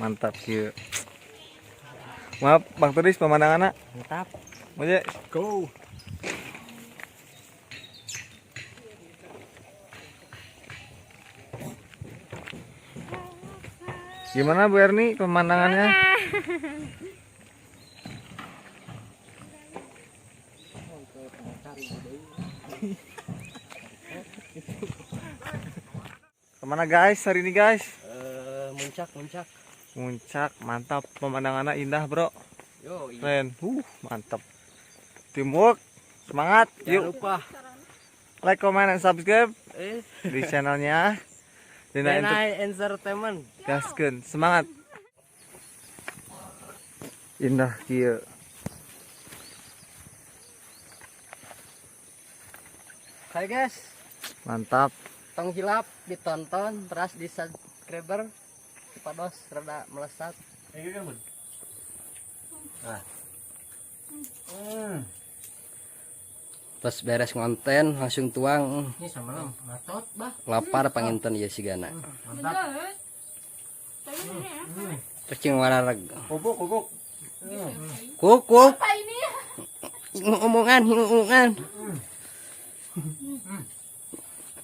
Mantap kieu. Maaf Bang Turis pemandanganna. Mantap. Moje. Go. Gimana Bu Erni pemandangannya? Kemana guys hari ini guys? Muncak. Muncak, mantap pemandangannya indah bro. Yo, Keren, mantap. Teamwork, semangat. jangan Yuk, lupa. like, comment, and subscribe di channelnya Dena Entertainment. Gaskeun, semangat. Indah kieu. Hai guys, Mantap. tong hilap ditonton, terus di subscriber, pados rada melesat. Terus beres konten langsung tuang. Ini sama matot bah. Lapar panginten ya si Gana. Mantap. Cacing wararag. Kukuk. Kuk. Ngomongan.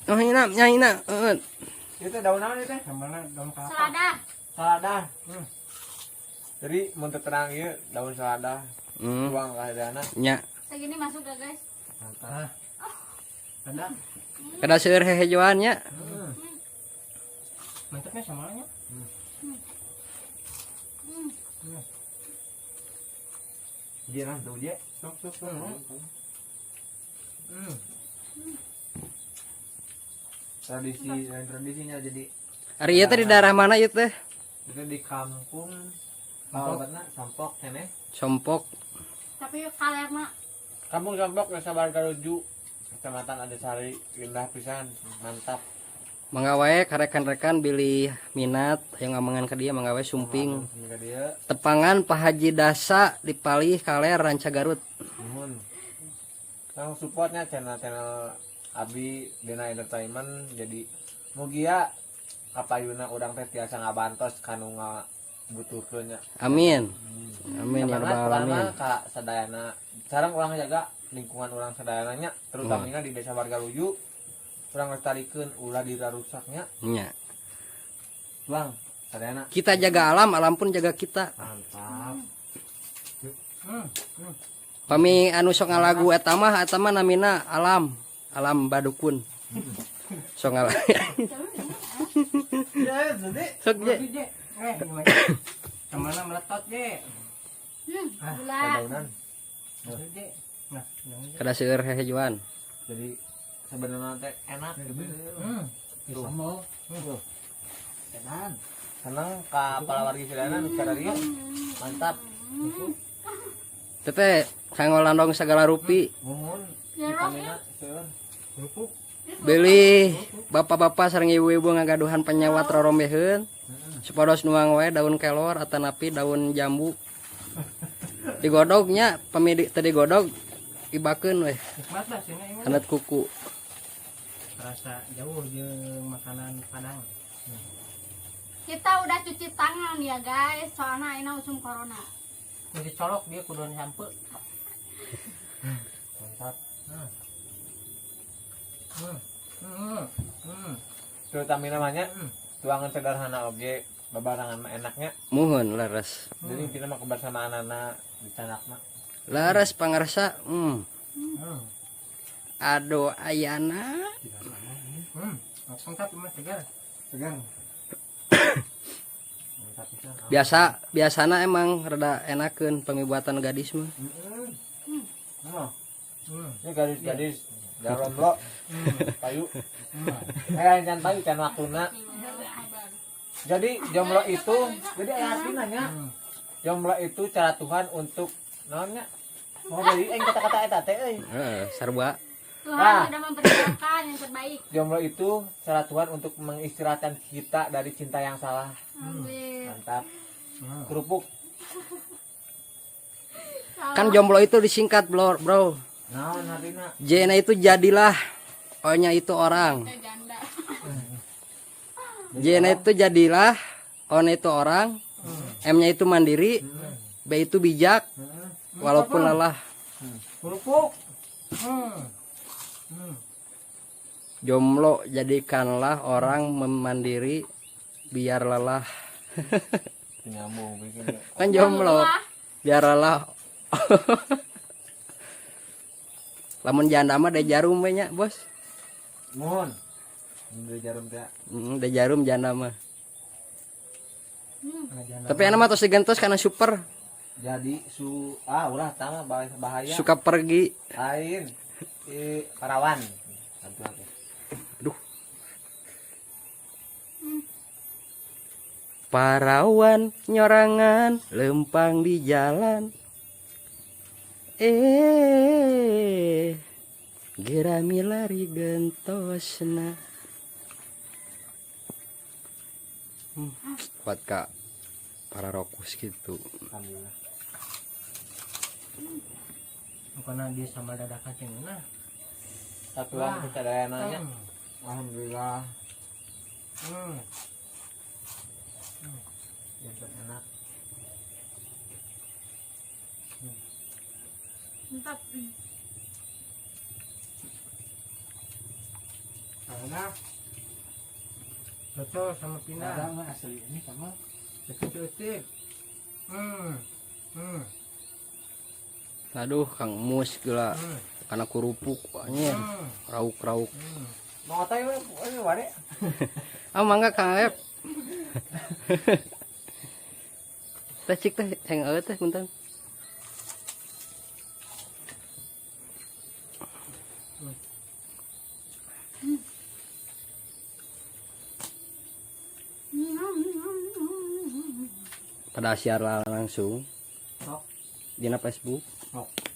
Oh hina. Itu daun apa itu? Daun Selada. Jadi muntah terang ieu daun selada. Tuang ka dana. Nya. Segini masuk gak guys? Mantap. Kada seueur hehejoannya. Mantapnya samanya. Gila tuh dia. Sok. Tradisinya jadi Ari ieu teh di daerah mana ieu teh? itu di kampung Kalbatna Sampok ceneh. Sompok. Tapi kaler mah Kampung Sampok Desa Bargaruju Kecamatan Adesari indah pisan mantap. Mangga wae karekan-rekan bilih minat yang ngomongan ka dieu mangga wae sumping. Sehingga dia Tepangan Pak Haji Dasa dipalih kaler Ranca Garut. nuhun. Kang supportnya channel Abi Dena Entertainment jadi mugia kapayuna urang teh tiasa ngabantos kanu ngabutuhkeun nya. Amin. Amin ya rabbal alamin. Ka sadayana sareng urang jaga lingkungan urang sadayana nya terutamanya di Desa Bargaruju urang lestarikeun ulah dirarusaknya. Nya. Bang, sadayana Kita jaga alam, alam pun jaga kita. mantap. Pami anu sok ngalagu eta mah namina alam badukun. Sok ngalagu. Sok je. Kemana meletot je? gula. Daunan. Kada seueur hehejoan. Jadi sebenarnya teh enak gitu. Tuh. Enak. Senang ka palawargi sidana nu cara dia. Mantap. Tete sangolandong segala rupi. Mumun vitamina seueur. Beli bapak-bapak sareng ibu-ibu ngagaduhan penyawat rorombeheun. Supados nuang wae daun kelor atanapi daun jambu. Digodognya pamidi tadi godog ibakeun weh. Hanet kuku. Rasa jauh jeung makanan Padang. Kita udah cuci tangan ya guys, soalnya ini usum corona. Mun dicolok dia kudu sampe. Mantap. Terutama namanya tuangan sederhana oge babarangan mah enaknya. Muhun laras. Jadi kita mah kebersamaan anak di canakna. Laras pangarsa. Aduh ayana. Mantap mah segar. Segan. Mantap pisan. Biasana emang rada enakeun pamibuatan gadis mah. Ini gadis-gadis jomblo. Payu. Jangan payu can waktuna. Jadi jomblo itu, jadi artinya nya jomblo itu cara Tuhan untuk naonnya? Mau dari kata-kata eta teh euy. Sarua. Tuhan sudah mempersiapkan yang terbaik. Jomblo itu cara Tuhan untuk mengistirahatkan kita dari cinta yang salah. Amin. Mantap. Kerupuk. Kan jomblo itu disingkat bro. Naon artinya? J-nya itu jadilah, O-nya itu orang. Janda. J-nya itu jadilah, O-nya itu orang, M-nya itu mandiri, B itu bijak, walaupun lelah. Kerupuk. Jomblo, jadikanlah orang mandiri biar lelah. Nyambung bikin. Kan jomblo, biar lelah. Lamun janda mah de jarum we nya, Bos. Mohon. Beli jarum teh. De jarum janda mah. Tapi anak mah tos digentos karena super, Jadi ulah tama bahaya. suka pergi. Lain. Parawan. Satu lagi. Aduh. Parawan nyorangan lempang di jalan. Gerami lari gentosna. Kuat kak para rokus gitu. Alhamdulillah. Karena dia sama dadakan cenah. Satu orang kita daya nanya. Alhamdulillah. Yang enak. Mantap. Karena cocok sama pindah. Ada mah asli ini sama. Cocok. Aduh Kang Mus gila karena kurupuk nya rauk-rauk. Mau tahu ini wade. Ah mangga Kang Ep. Teh cik teh hang teh punten. Pada siar langsung Sok. dina Facebook. Sok.